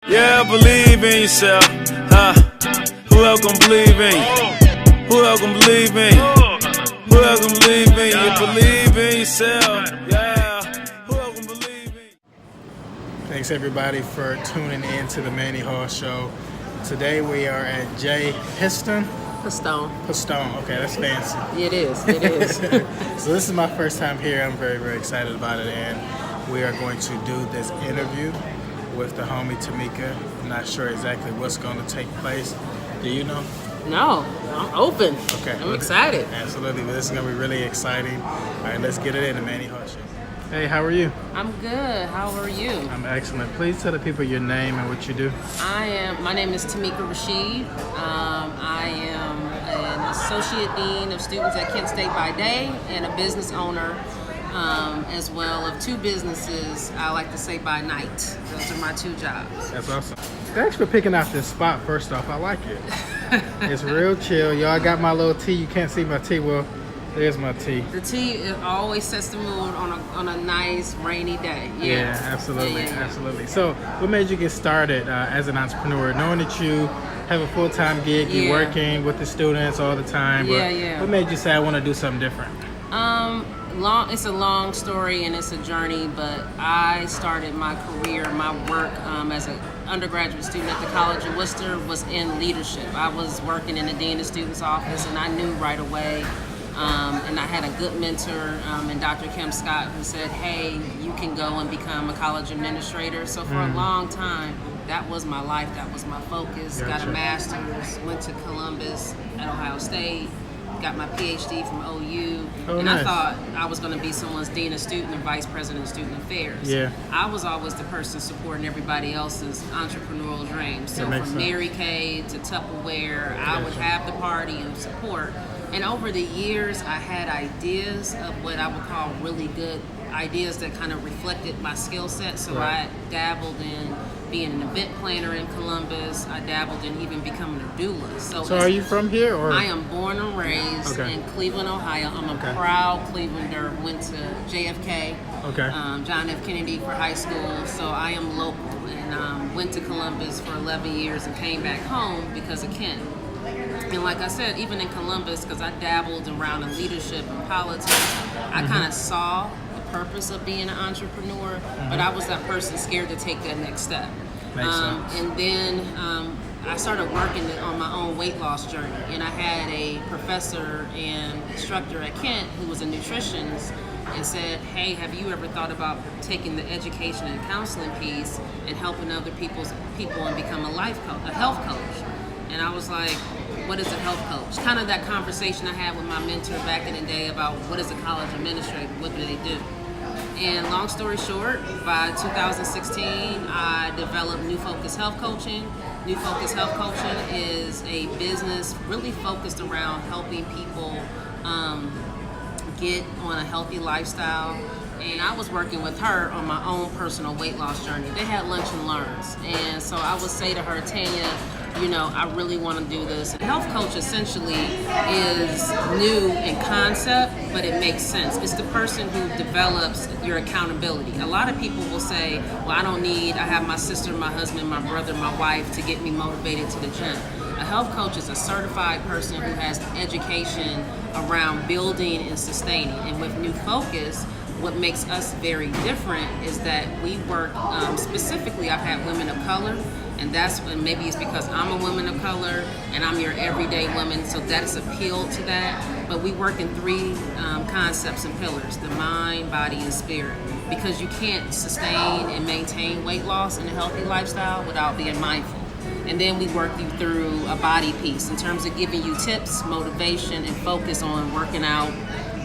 Yeah, believe in yourself, huh? Who else gon' believe in you? Who else gon' believe in you? Who else gon' believe in you? You believe in yourself, yeah. Who else gon' believe in you? Thanks everybody for tuning in to the Manny Hall Show. Today we are at J. Pistone. Okay, that's fancy. It is. So this is my first time here. I'm very, very excited about it, and we are going to do this interview with the homie Timeka. I'm not sure exactly what's going to take place. Do you know? No, I'm open. Okay. I'm excited. Absolutely. This is going to be really exciting. All right, let's get it in the Manny Hall Show. Hey, how are you? I'm good. How are you? I'm excellent. Please tell the people your name and what you do. My name is Timeka Rashid. I am an associate dean of students at Kent State by day and a business owner as well of two businesses, I like to say, by night. Those are my two jobs. That's awesome. Thanks for picking out this spot, first off. I like it. It's real chill. Y'all got my little tea. You can't see my tea. Well, there's my tea. The tea always sets the mood on a nice rainy day. Yeah, absolutely. Absolutely. So what made you get started as an entrepreneur, knowing that you have a full-time gig, you're working with the students all the time? What made you say, I want to do something different? It's a long story and it's a journey, but I started my career, my work as an undergraduate student at the College of Worcester was in leadership. I was working in the Dean of Students office, and I knew right away, and I had a good mentor in Dr. Kim Scott, who said, hey, you can go and become a college administrator. So for a long time, that was my life, that was my focus. Gotcha. Got a master's, went to Columbus at Ohio State, got my PhD from OU, nice. I thought I was going to be someone's dean of student and vice president of student affairs. Yeah. I was always the person supporting everybody else's entrepreneurial dreams. So from Mary Kay to Tupperware, I would have the party and support. And over the years, I had ideas of what I would call really good ideas that kind of reflected my skill set. So I dabbled in being an event planner in Columbus. I dabbled in even becoming a doula. So are you from here? Or? I am born and raised in Cleveland, Ohio. I'm a proud Clevelander. Went to JFK, John F. Kennedy for high school. So I am local, and went to Columbus for 11 years and came back home because of Kent. And like I said, even in Columbus, because I dabbled around in leadership and politics, I kind of saw the purpose of being an entrepreneur, but I was that person scared to take that next step. And then I started working on my own weight loss journey, and I had a professor and instructor at Kent who was a nutritionist and said, hey, have you ever thought about taking the education and counseling piece and helping other people and become a health coach? And I was like, what is a health coach? Kind of that conversation I had with my mentor back in the day about what is a college administrator, what do they do? And long story short, by 2016, I developed New Focus Health Coaching. New Focus Health Coaching is a business really focused around helping people get on a healthy lifestyle. And I was working with her on my own personal weight loss journey. They had lunch and learns. And so I would say to her, Tanya, I really want to do this. A health coach essentially is new in concept, but it makes sense. It's the person who develops your accountability. A lot of people will say, well, I have my sister, my husband, my brother, my wife to get me motivated to the gym. A health coach is a certified person who has education around building and sustaining. And with New Focus, what makes us very different is that we work specifically, I've had women of color, and maybe it's because I'm a woman of color and I'm your everyday woman, so that is appealed to that. But we work in three concepts and pillars: the mind, body, and spirit. Because you can't sustain and maintain weight loss and a healthy lifestyle without being mindful. And then we work you through a body piece in terms of giving you tips, motivation, and focus on working out,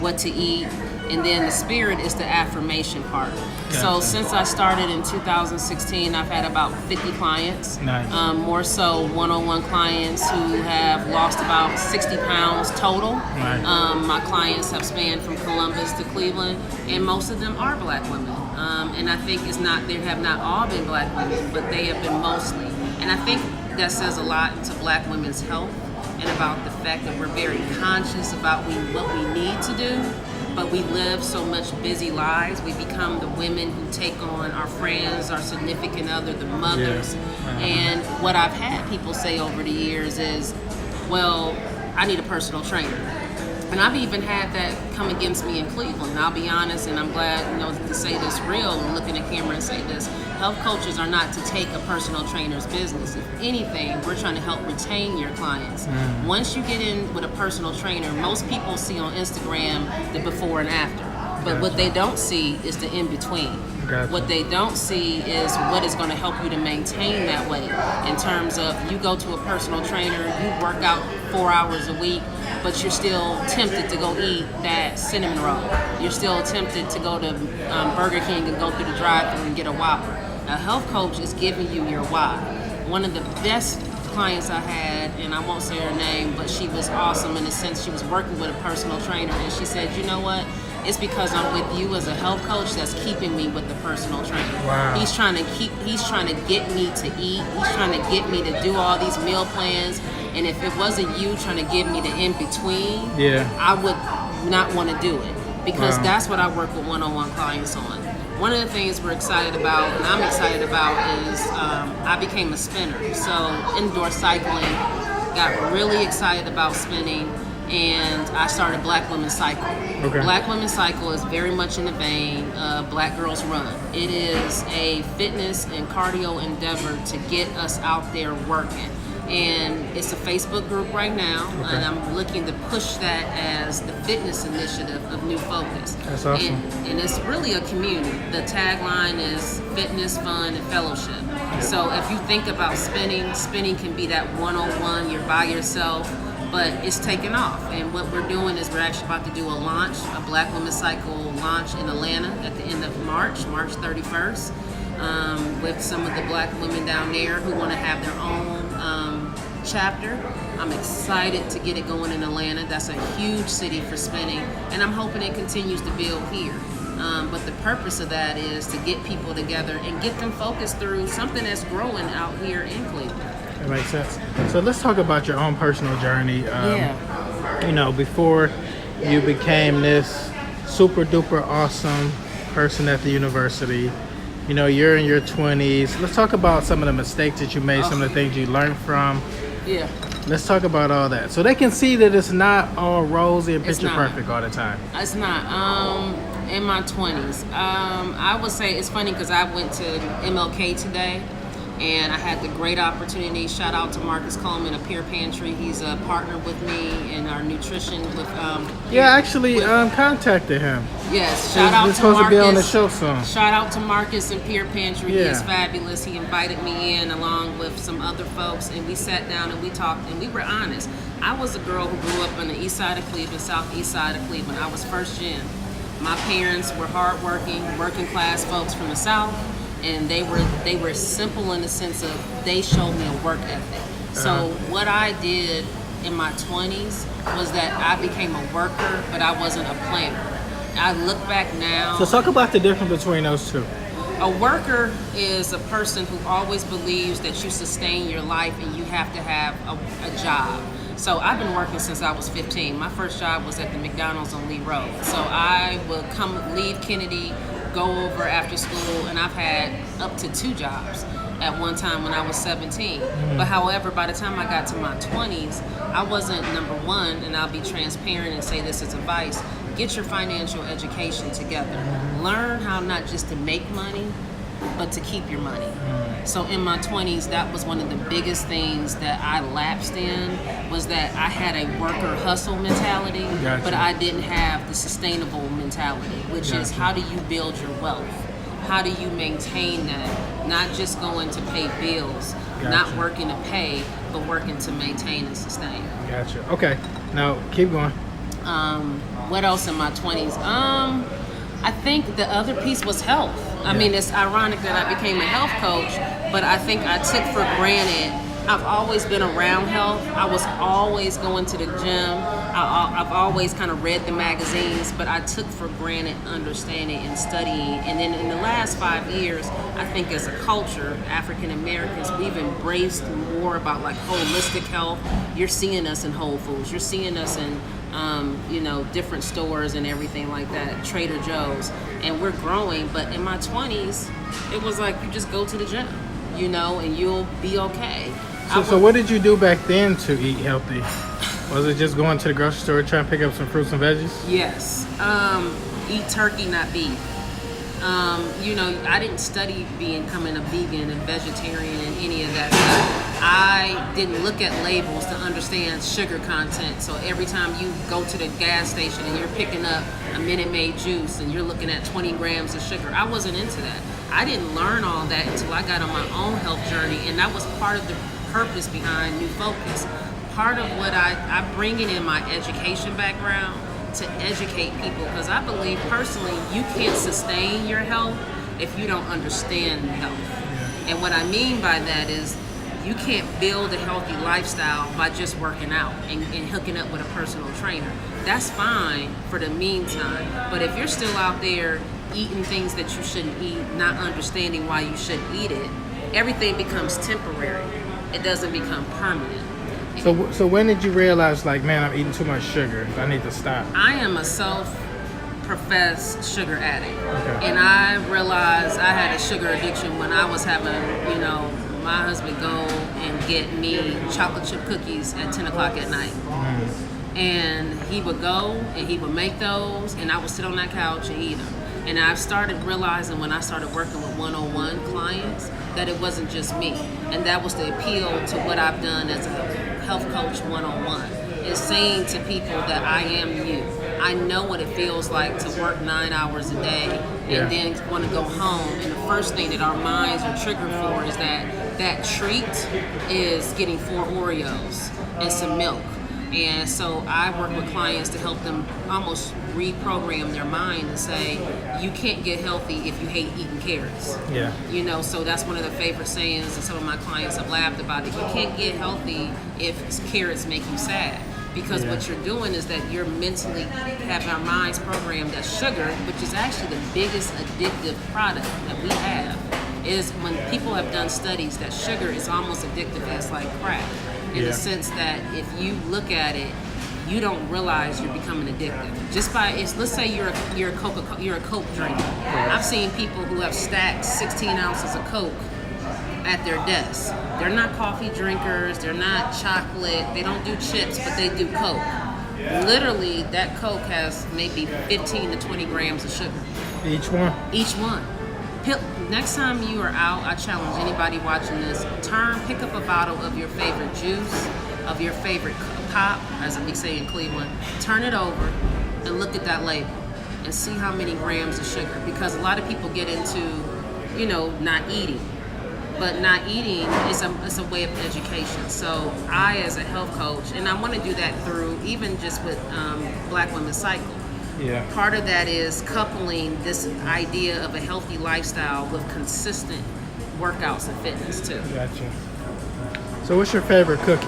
what to eat. And then the spirit is the affirmation part. Gotcha. So since I started in 2016, I've had about 50 clients. Nice. More so one-on-one clients who have lost about 60 pounds total. Right. My clients have spanned from Columbus to Cleveland, and most of them are black women. And I think they have not all been black women, but they have been mostly. And I think that says a lot to black women's health and about the fact that we're very conscious about what we need to do, but we live so much busy lives. We become the women who take on our friends, our significant other, the mothers. And what I've had people say over the years is, well, I need a personal trainer. And I've even had that come against me in Cleveland. I'll be honest, and I'm glad, to say this real and look in the camera and say this. Health coaches are not to take a personal trainer's business. If anything, we're trying to help retain your clients. Once you get in with a personal trainer, most people see on Instagram the before and after. But what they don't see is the in-between. What they don't see is what is going to help you to maintain that weight. In terms of, you go to a personal trainer, you work out 4 hours a week, but you're still tempted to go eat that cinnamon roll. You're still tempted to go to Burger King and go through the drive-thru and get a Whopper. A health coach is giving you your why. One of the best clients I had, and I won't say her name, but she was awesome in the sense she was working with a personal trainer, and she said, you know what? It's because I'm with you as a health coach that's keeping me with the personal trainer. Wow. He's trying to get me to eat. He's trying to get me to do all these meal plans. And if it wasn't you trying to give me the in-between, I would not want to do it. Because that's what I work with one-on-one clients on. One of the things we're excited about, and I'm excited about, is I became a spinner. So indoor cycling, got really excited about spinning, and I started Black Women Cycle. Black Women Cycle is very much in the vein of Black Girls Run. It is a fitness and cardio endeavor to get us out there working. And it's a Facebook group right now, and I'm looking to push that as the fitness initiative of New Focus. That's awesome. And it's really a community. The tagline is fitness, fun, and fellowship. So if you think about spinning can be that one-on-one, you're by yourself, but it's taken off. And what we're doing is we're actually about to do a launch, a Black Women Cycle launch in Atlanta at the end of March 31st, with some of the Black women down there who want to have their own chapter. I'm excited to get it going in Atlanta. That's a huge city for spinning, and I'm hoping it continues to build here. But the purpose of that is to get people together and get them focused through something that's growing out here in Cleveland. That makes sense. So let's talk about your own personal journey. Before you became this super duper awesome person at the university, you're in your 20s. Let's talk about some of the mistakes that you made, some of the things you learned from. Yeah. Let's talk about all that. So they can see that it's not all rosy and picture perfect all the time. It's not. In my 20s, I would say it's funny because I went to MLK today, and I had the great opportunity. Shout out to Marcus Coleman of Peer Pantry. He's a partner with me in our nutrition with. Contacted him. Yes, shout out to Marcus. He's supposed to be on the show soon. Shout out to Marcus and Peer Pantry. Yeah. He is fabulous. He invited me in along with some other folks, and we sat down and we talked, and we were honest. I was a girl who grew up on the east side of Cleveland, southeast side of Cleveland. I was first gen. My parents were hardworking, working class folks from the South, and they were simple in the sense of they showed me a work ethic. So what I did in my 20s was that I became a worker, but I wasn't a planner. I look back now. So talk about the difference between those two. A worker is a person who always believes that you sustain your life and you have to have a job. So I've been working since I was 15. My first job was at the McDonald's on Lee Road. So I would leave Kennedy, go over after school, and I've had up to 2 jobs at one time when I was 17. But however, by the time I got to my 20s, I wasn't number one, and I'll be transparent and say this as advice. Get your financial education together. Learn how not just to make money, but to keep your money. So in my 20s, that was one of the biggest things that I lapsed in, was that I had a worker hustle mentality, but I didn't have the sustainable mentality, which is how do you build your wealth? How do you maintain that? Not just going to pay bills, not working to pay, but working to maintain and sustain. Gotcha. Okay, now keep going. What else in my 20s? I think the other piece was health. I mean, it's ironic that I became a health coach, but I think I took for granted I've always been around health. I was always going to the gym. I've always kind of read the magazines, but I took for granted understanding and studying. And then in the last 5 years, I think as a culture, African Americans, we've embraced more about like holistic health. You're seeing us in Whole Foods. You're seeing us in different stores and everything like that, Trader Joe's, and we're growing. But in my 20s, it was like you just go to the gym, and you'll be okay. So what did you do back then to eat healthy? Was it just going to the grocery store trying to pick up some fruits and veggies? Yes. Eat turkey, not beef. I didn't study becoming a vegan and vegetarian and any of that stuff. I didn't look at labels to understand sugar content. So every time you go to the gas station and you're picking up a Minute Maid juice and you're looking at 20 grams of sugar, I wasn't into that. I didn't learn all that until I got on my own health journey, and that was part of the purpose behind New Focus. Part of what I bring in my education background to educate people, because I believe personally you can't sustain your health if you don't understand health. Yeah. And what I mean by that is you can't build a healthy lifestyle by just working out and hooking up with a personal trainer. That's fine for the meantime, but if you're still out there eating things that you shouldn't eat, not understanding why you shouldn't eat it, everything becomes temporary. It doesn't become permanent. So when did you realize, like, man, I'm eating too much sugar, I need to stop? I am a self-professed sugar addict. Okay. And I realized I had a sugar addiction when I was having, my husband go and get me chocolate chip cookies at 10 o'clock at night. And he would go and he would make those, and I would sit on that couch and eat them. And I've started realizing when I started working with one-on-one clients that it wasn't just me. And that was the appeal to what I've done as a health coach one-on-one, is saying to people that I am you. I know what it feels like to work 9 hours a day and then want to go home. And the first thing that our minds are triggered for is that treat is getting 4 Oreos and some milk. And so I work with clients to help them almost reprogram their mind and say, you can't get healthy if you hate eating carrots. Yeah. So that's one of the favorite sayings that some of my clients have laughed about. It. You can't get healthy if carrots make you sad. Because what you're doing is that you're mentally have our minds programmed that sugar, which is actually the biggest addictive product that we have, is when people have done studies that sugar is almost addictive as like crack. In the sense that if you look at it, you don't realize you're becoming addicted. Just by let's say you're a Coke drinker. I've seen people who have stacked 16 ounces of Coke at their desk. They're not coffee drinkers, they're not chocolate, they don't do chips, but they do Coke. Literally, that Coke has maybe 15 to 20 grams of sugar. Each one? Each one. Next time you are out, I challenge anybody watching this, pick up a bottle of your favorite juice, of your favorite pop, as we say in Cleveland, turn it over and look at that label and see how many grams of sugar. Because a lot of people get into, not eating. But not eating is a way of education. So I, as a health coach, and I want to do that through even just with Black Women's Cycle. Yeah. Part of that is coupling this idea of a healthy lifestyle with consistent workouts and fitness too. Gotcha. So what's your favorite cookie?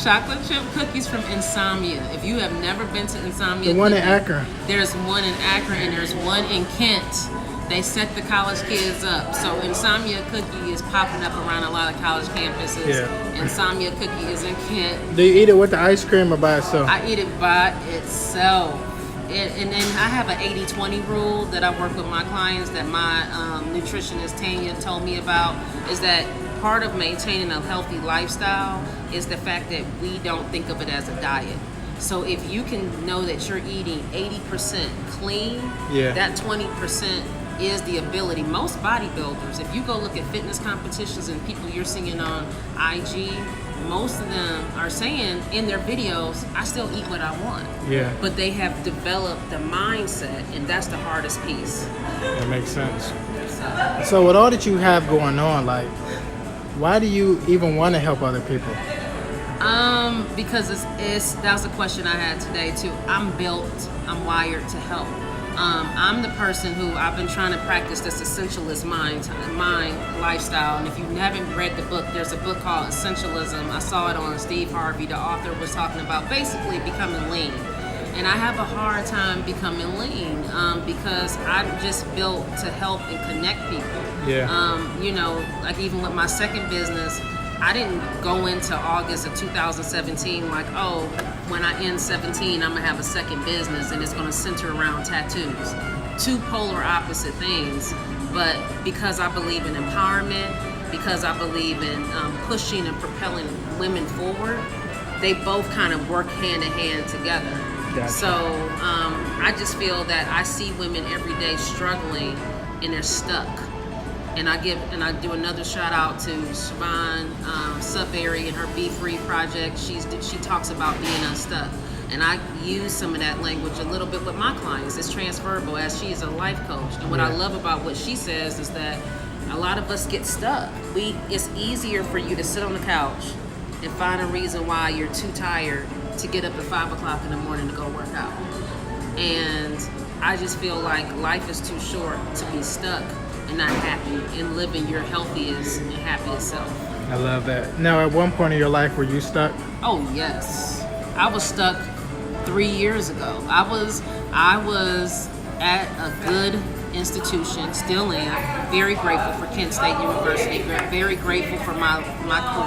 Chocolate chip cookies from Insomnia. If you have never been to Insomnia, the one in Akron. There's one in Akron and there's one in Kent. They set the college kids up. So Insomnia Cookie is popping up around a lot of college campuses. Yeah. Insomnia Cookie is in Kent. Do you eat it with the ice cream or by itself? I eat it by itself. And then I have an 80-20 rule that I work with my clients that my nutritionist Tanya told me about, is that part of maintaining a healthy lifestyle is the fact that we don't think of it as a diet. So if you can know that you're eating 80% clean, that 20% is the ability. Most bodybuilders, if you go look at fitness competitions and people you're seeing on IG, most of them are saying in their videos, I still eat what I want. Yeah. But they have developed the mindset, and that's the hardest piece. That makes sense. So with all that you have going on, like, why do you even want to help other people? Because that was a question I had today too. I'm wired to help. I'm the person who I've been trying to practice this essentialist mind lifestyle. And if you haven't read the book, there's a book called Essentialism. I saw it on Steve Harvey. The author was talking about basically becoming lean. And I have a hard time becoming lean because I'm just built to help and connect people. Yeah. You know, like even with my second business, I didn't go into August of 2017 like, oh, when I end 17, I'm gonna have a second business and it's gonna center around tattoos. Two polar opposite things, but because I believe in empowerment, because I believe in pushing and propelling women forward, they both kind of work hand in hand together. Gotcha. So I just feel that I see women every day struggling and they're stuck. And I do another shout out to Siobhan Subberry and her Be Free project. She talks about being unstuck. And I use some of that language a little bit with my clients. It's transferable as she is a life coach. And what I love about what she says is that a lot of us get stuck. It's easier for you to sit on the couch and find a reason why you're too tired to get up at 5 o'clock in the morning to go work out. And I just feel like life is too short to be stuck and not happy and living your healthiest and happiest self. I love that. Now, at one point in your life, were you stuck? Oh yes, I was stuck 3 years ago. I was at a good institution, still am. Very grateful for Kent State University. Very grateful for my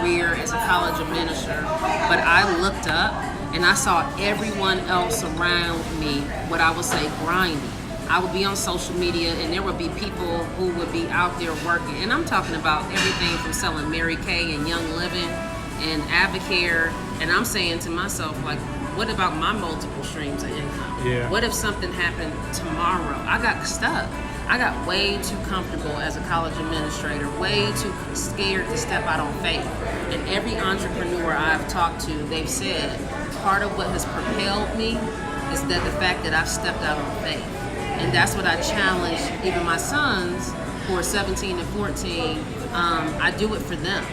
career as a college administrator. But I looked up and I saw everyone else around me, what I would say, grinding. I would be on social media and there would be people who would be out there working. And I'm talking about everything from selling Mary Kay and Young Living and Avocare. And I'm saying to myself, like, what about my multiple streams of income? Yeah. What if something happened tomorrow? I got stuck. I got way too comfortable as a college administrator, way too scared to step out on faith. And every entrepreneur I've talked to, they've said, part of what has propelled me is that the fact that I've stepped out on faith. And that's what I challenge even my sons who are 17 and 14. I do it for them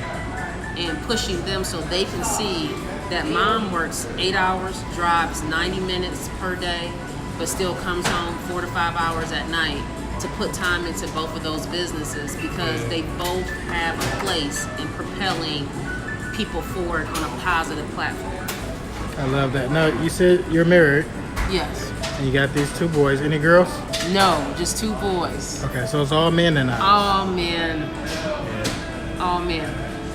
and pushing them so they can see that mom works 8 hours, drives 90 minutes per day, but still comes home 4 to 5 hours at night to put time into both of those businesses because they both have a place in propelling people forward on a positive platform. I love that. Now, you said you're married Yes. and you got these 2 boys. Any girls? No, just 2 boys. Okay, so it's all men in the house. All men. All men.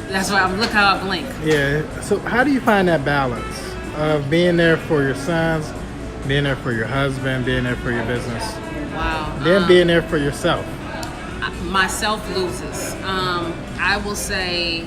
That's why look how I blink. Yeah. So how do you find that balance of being there for your sons, being there for your husband, being there for your business, Wow. then being there for yourself? Myself loses. I will say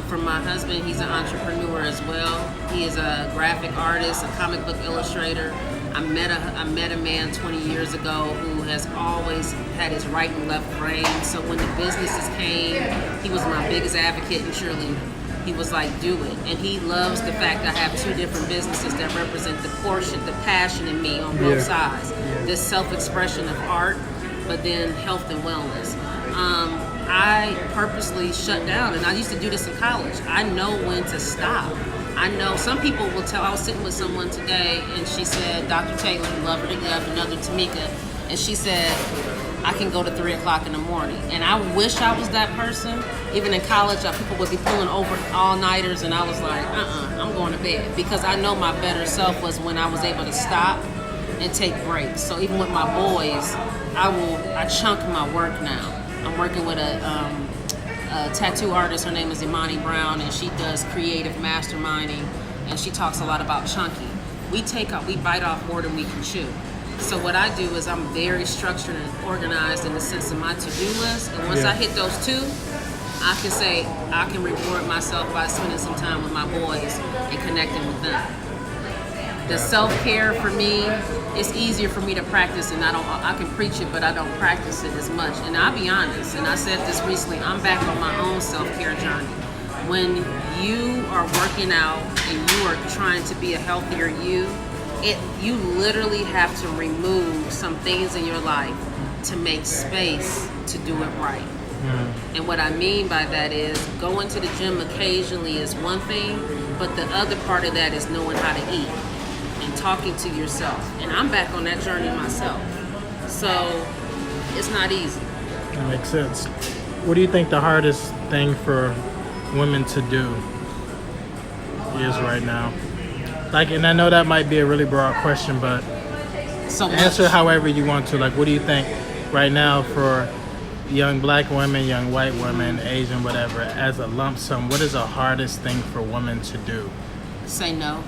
for my husband, he's an entrepreneur as well. He is a graphic artist, a comic book illustrator. I met a man 20 years ago who has always had his right and left brain. So when the businesses came, he was my biggest advocate and cheerleader. He was like, do it. And he loves the fact that I have 2 different businesses that represent the passion in me on both sides. This self-expression of art, but then health and wellness. I purposely shut down, and I used to do this in college. I know when to stop. I know some people will tell. I was sitting with someone today, and she said, Dr. Taylor, love her to death, another Timeka, and she said, I can go to 3 o'clock in the morning. And I wish I was that person. Even in college, people would be pulling over all-nighters, and I was like, I'm going to bed. Because I know my better self was when I was able to stop and take breaks. So even with my boys, I chunk my work now. I'm working with a tattoo artist. Her name is Imani Brown, and she does creative masterminding, and she talks a lot about chunking. We bite off more than we can chew. So what I do is I'm very structured and organized in the sense of my to-do list, and once I hit those 2, I can say I can reward myself by spending some time with my boys and connecting with them. The self-care for me, it's easier for me to practice, and I can preach it, but I don't practice it as much. And I'll be honest, and I said this recently, I'm back on my own self-care journey. When you are working out and you are trying to be a healthier you literally have to remove some things in your life to make space to do it right. And what I mean by that is going to the gym occasionally is one thing, but the other part of that is knowing how to eat and talking to yourself. And I'm back on that journey myself. So it's not easy. That makes sense. What do you think the hardest thing for women to do is right now? Like, and I know that might be a really broad question, but answer however you want to. Like, what do you think right now for young black women, young white women, Asian, whatever, as a lump sum, what is the hardest thing for women to do? Say no.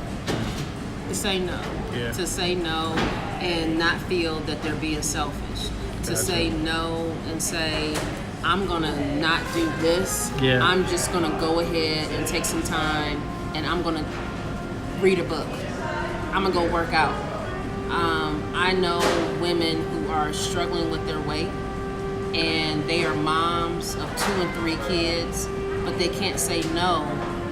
To say no. Yeah. To say no and not feel that they're being selfish. To say no and say, I'm gonna not do this. Yeah. I'm just gonna go ahead and take some time and I'm gonna read a book. I'm gonna go work out. I know women who are struggling with their weight and they are moms of 2 and 3 kids, but they can't say no.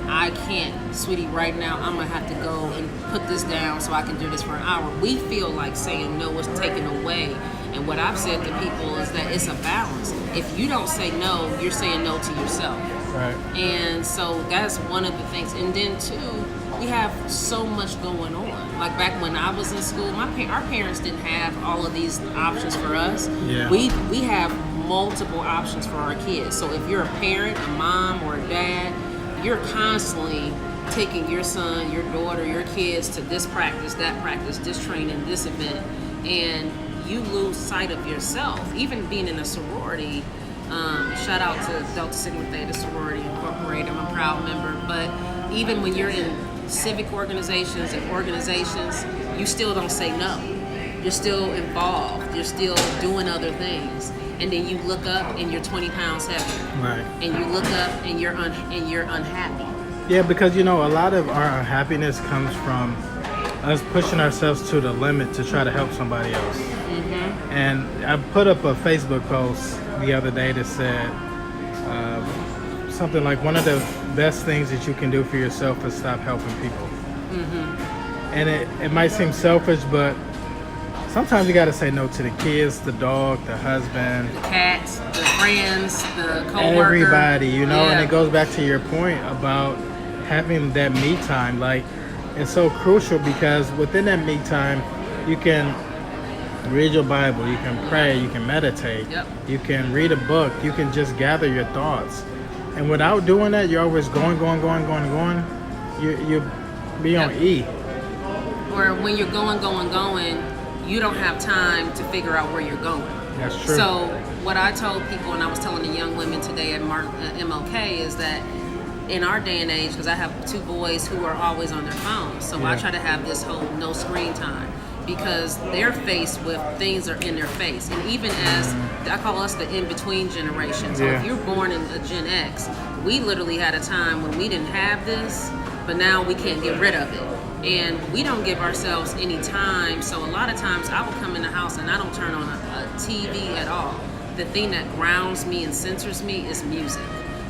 I can't, sweetie, right now I'm gonna have to go and put this down so I can do this for an hour. We feel like saying no is taken away. And what I've said to people is that it's a balance. If you don't say no, you're saying no to yourself. Right. And so that's one of the things. And then too, we have so much going on. Like back when I was in school, our parents didn't have all of these options for us. Yeah. We have multiple options for our kids. So if you're a parent, a mom, or a dad, you're constantly taking your son, your daughter, your kids to this practice, that practice, this training, this event, and you lose sight of yourself. Even being in a sorority, shout out to Delta Sigma Theta Sorority Incorporated, I'm a proud member, but even when you're in civic organizations and organizations, you still don't say no. You're still involved, you're still doing other things. And then you look up and you're 20 pounds heavier. Right. And you look up and you're unhappy. Yeah, because a lot of our unhappiness comes from us pushing ourselves to the limit to try to help somebody else. Mm-hmm. And I put up a Facebook post the other day that said something like, one of the best things that you can do for yourself is stop helping people. Mm-hmm. And it might seem selfish, but sometimes you got to say no to the kids, the dog, the husband, the cats, the friends, the coworker, everybody, Yeah. And it goes back to your point about having that me time. Like, it's so crucial because within that me time, you can read your Bible, you can pray, you can meditate, Yep. you can read a book, you can just gather your thoughts. And without doing that, you're always going. You be on E. Or when you're going, you don't have time to figure out where you're going. That's true. So what I told people, and I was telling the young women today at MLK, is that in our day and age, because I have 2 boys who are always on their phones, so I try to have this whole no screen time, because they're faced with things that are in their face. And even as, I call us the in-between generation. So if you're born in a Gen X, we literally had a time when we didn't have this, but now we can't get rid of it. And we don't give ourselves any time. So a lot of times I will come in the house and I don't turn on a TV at all. The thing that grounds me and centers me is music.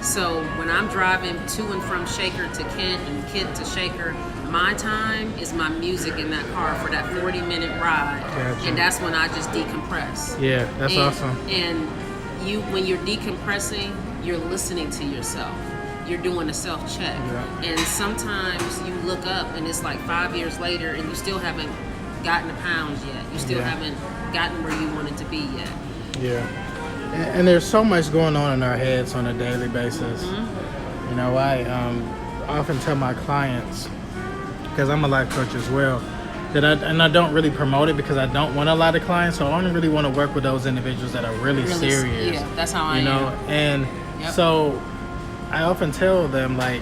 So when I'm driving to and from Shaker to Kent and Kent to Shaker, my time is my music in that car for that 40-minute ride. Gotcha. And that's when I just decompress. Yeah, that's awesome. And when you're decompressing, you're listening to yourself. You're doing a self-check. Yeah. And sometimes you look up and it's like 5 years later and you still haven't gotten the pounds yet. You still haven't gotten where you wanted to be yet. Yeah. And there's so much going on in our heads on a daily basis. Mm-hmm. I often tell my clients, because I'm a life coach as well, that I don't really promote it because I don't want a lot of clients. So I only really want to work with those individuals that are really serious. Yeah, that's how I am. And so I often tell them, like,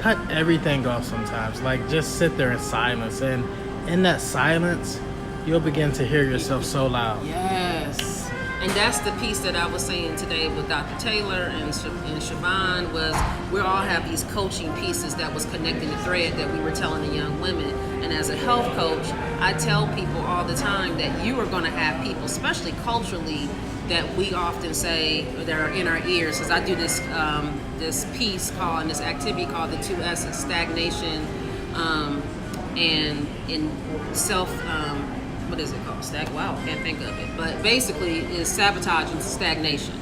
cut everything off sometimes. Like, just sit there in silence. And in that silence, you'll begin to hear yourself so loud. Yes. And that's the piece that I was saying today with Dr. Taylor and Siobhan, was we all have these coaching pieces that was connecting the thread that we were telling the young women. And as a health coach, I tell people all the time that you are going to have people, especially culturally, that we often say that are in our ears. Because I do this piece and this activity called the 2 S's, stagnation and in self. What is it called? Wow, can't think of it. But basically, it's sabotage and stagnation.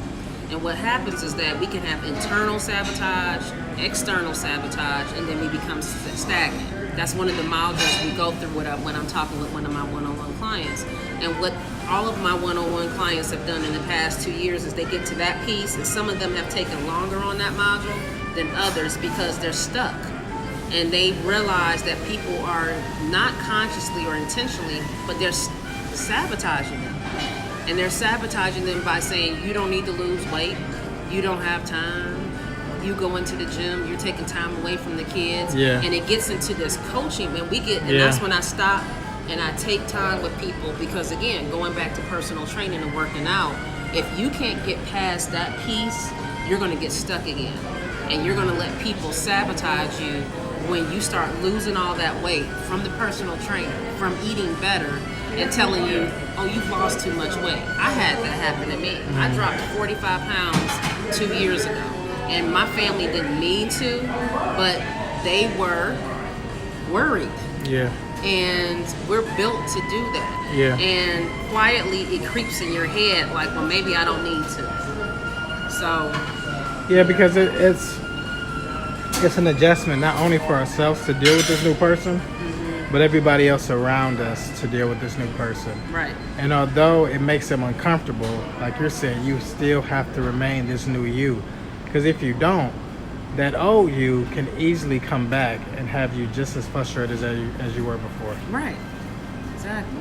And what happens is that we can have internal sabotage, external sabotage, and then we become stagnant. That's one of the modules we go through when I'm talking with one of my one-on-one clients. And what all of my one-on-one clients have done in the past 2 years is they get to that piece, and some of them have taken longer on that module than others because they're stuck. And they realize that people are not consciously or intentionally, but they're sabotaging them. And they're sabotaging them by saying, you don't need to lose weight, you don't have time, you go into the gym, you're taking time away from the kids. Yeah. And it gets into this coaching, and that's when I stop and I take time with people, because again, going back to personal training and working out, if you can't get past that piece, you're gonna get stuck again. And you're gonna let people sabotage you when you start losing all that weight from the personal trainer, from eating better, and telling you, oh, you've lost too much weight. I had that happen to me. I dropped 45 pounds 2 years ago. And my family didn't mean to, but they were worried. Yeah. And we're built to do that. Yeah. And quietly it creeps in your head like, well, maybe I don't need to. So. Yeah, because it's an adjustment not only for ourselves to deal with this new person, but everybody else around us to deal with this new person. Right. And although it makes them uncomfortable, like you're saying, you still have to remain this new you. Because if you don't, that old you can easily come back and have you just as frustrated as you were before. Right. Exactly.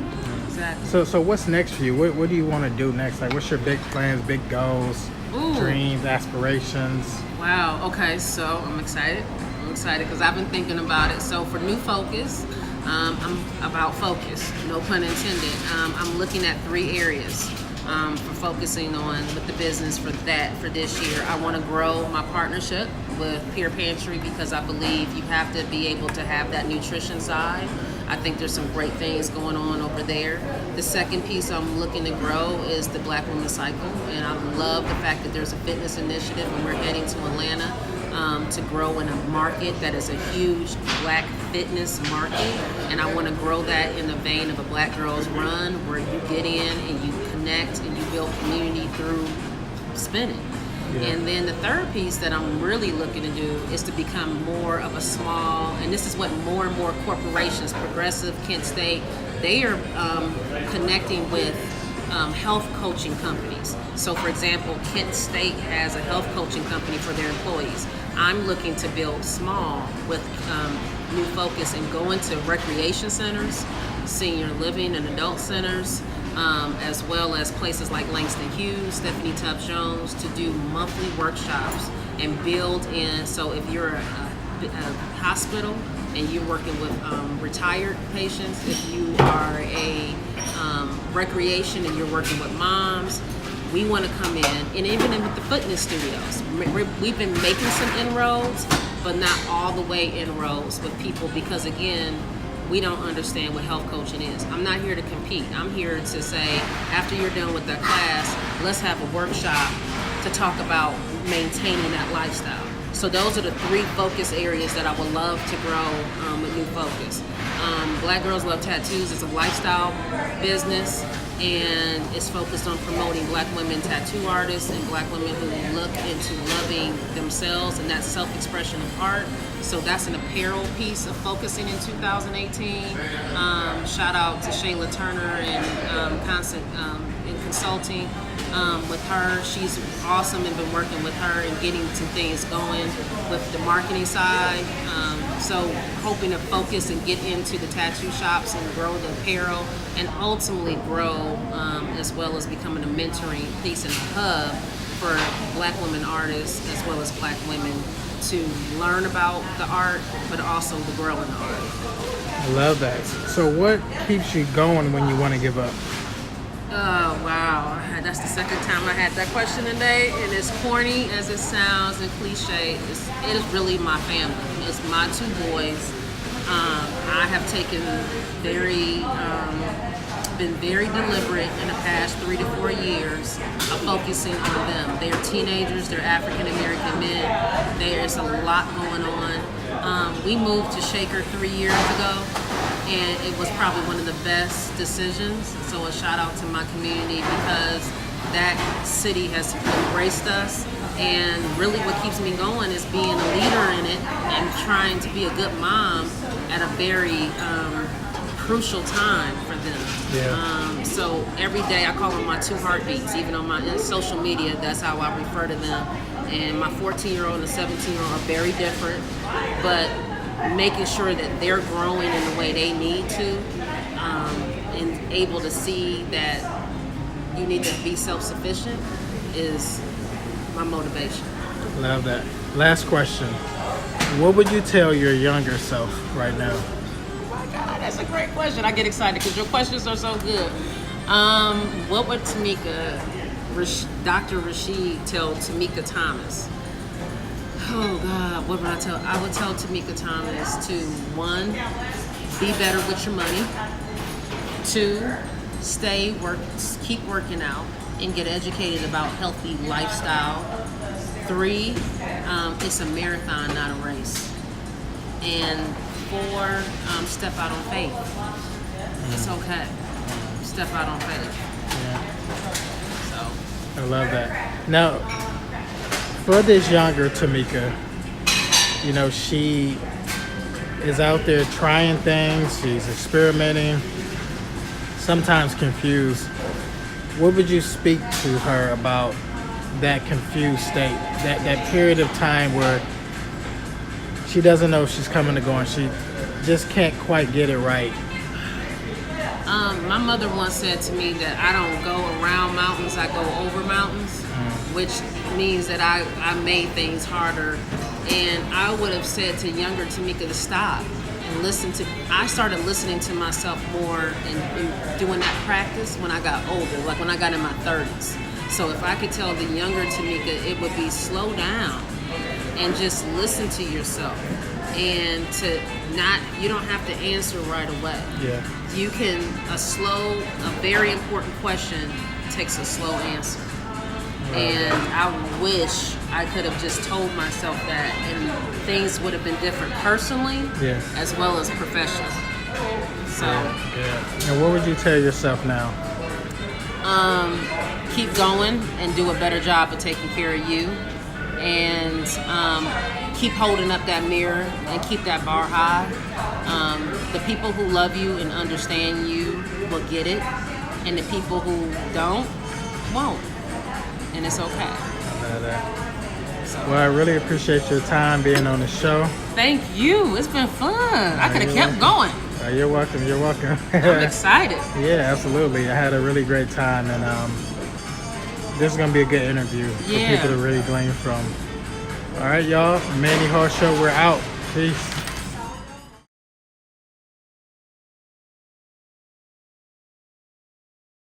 So what's next for you? What do you want to do next? Like, what's your big plans, big goals, dreams, aspirations? Wow. Okay. So I'm excited. Because I've been thinking about it. So for new focus, I'm about focus, no pun intended. I'm looking at 3 areas for focusing on with the business for this year. I want to grow my partnership with Peer Pantry, because I believe you have to be able to have that nutrition side. I think there's some great things going on over there. The second piece I'm looking to grow is the Black Women's Cycle, and I love the fact that there's a fitness initiative and we're heading to Atlanta to grow in a market that is a huge Black fitness market, and I want to grow that in the vein of a Black Girls Run, where you get in and you connect and you build community through spinning. Yeah. And then the third piece that I'm really looking to do is to become more of a small, and this is what more and more corporations, Progressive, Kent State, they are connecting with health coaching companies. So for example, Kent State has a health coaching company for their employees. I'm looking to build small with new focus and go into recreation centers, senior living and adult centers, as well as places like Langston Hughes, Stephanie Tubbs Jones, to do monthly workshops and build in. So if you're a hospital and you're working with retired patients, if you are a recreation and you're working with moms, we want to come in, and even with the fitness studios, we've been making some inroads, but not all the way inroads with people, because again, we don't understand what health coaching is. I'm not here to compete. I'm here to say, after you're done with that class, let's have a workshop to talk about maintaining that lifestyle. So those are the 3 focus areas that I would love to grow with New Focus. Black Girls Love Tattoos is a lifestyle business, and it's focused on promoting Black women tattoo artists and Black women who look into loving themselves and that self-expression of art. So that's an apparel piece of focusing in 2018. Shout out to Shayla Turner and Constant in consulting with her. She's awesome, and been working with her and getting some things going with the marketing side. So hoping to focus and get into the tattoo shops and grow the apparel, and ultimately grow as well as becoming a mentoring piece and a hub for Black women artists as well as Black women to learn about the art, but also to grow in the art. I love that. So what keeps you going when you want to give up? Oh, wow. That's the second time I had that question today, and as corny as it sounds and cliche, it is really my family. It's my 2 boys. I have been very deliberate in the past 3 to 4 years of focusing on them. They're teenagers, they're African American men. There's a lot going on. We moved to Shaker 3 years ago, and it was probably one of the best decisions. So a shout out to my community, because that city has embraced us, and really what keeps me going is being a leader in it and trying to be a good mom at a very crucial time for them. Yeah. So every day I call them my two heartbeats. Even on my social media, that's how I refer to them. And my 14-year-old and the 17-year-old are very different, but making sure that they're growing in the way they need to, and able to see that you need to be self-sufficient is my motivation. Love that. Last question. What would you tell your younger self right now? Oh my God, that's a great question. I get excited because your questions are so good. What would Dr. Rashid tell Timeka Thomas? Oh God, what would I tell? I would tell Timeka Thomas to, 1, be better with your money. 2, keep working out and get educated about healthy lifestyle. 3, it's a marathon, not a race. And 4, step out on faith. It's okay. Step out on faith. Yeah. So I love that. Now, for this younger Timeka, you know, she is out there trying things, she's experimenting, sometimes confused. What would you speak to her about that confused state, that period of time where she doesn't know if she's coming or going, she just can't quite get it right? My mother once said to me that I don't go around mountains, I go over mountains, which means that I made things harder. And I would have said to younger Timeka to stop and listen to. I started listening to myself more and doing that practice when I got older, like when I got in my 30s. So if I could tell the younger Timeka, it would be slow down and just listen to yourself. And you don't have to answer right away. Yeah. You can, a very important question takes a slow answer. And I wish I could have just told myself that, and things would have been different personally, as well as professionally. So, yeah. And what would you tell yourself now? Keep going and do a better job of taking care of you. And keep holding up that mirror and keep that bar high. The people who love you and understand you will get it, and the people who don't won't, and it's okay. I love that. Well, I really appreciate your time being on the show. Thank you. It's been fun. I could have kept going. You're welcome. You're welcome. I'm excited. Yeah, absolutely. I had a really great time, and this is gonna be a good interview for people to really glean from. All right, y'all. Manny Hall Show. We're out. Peace.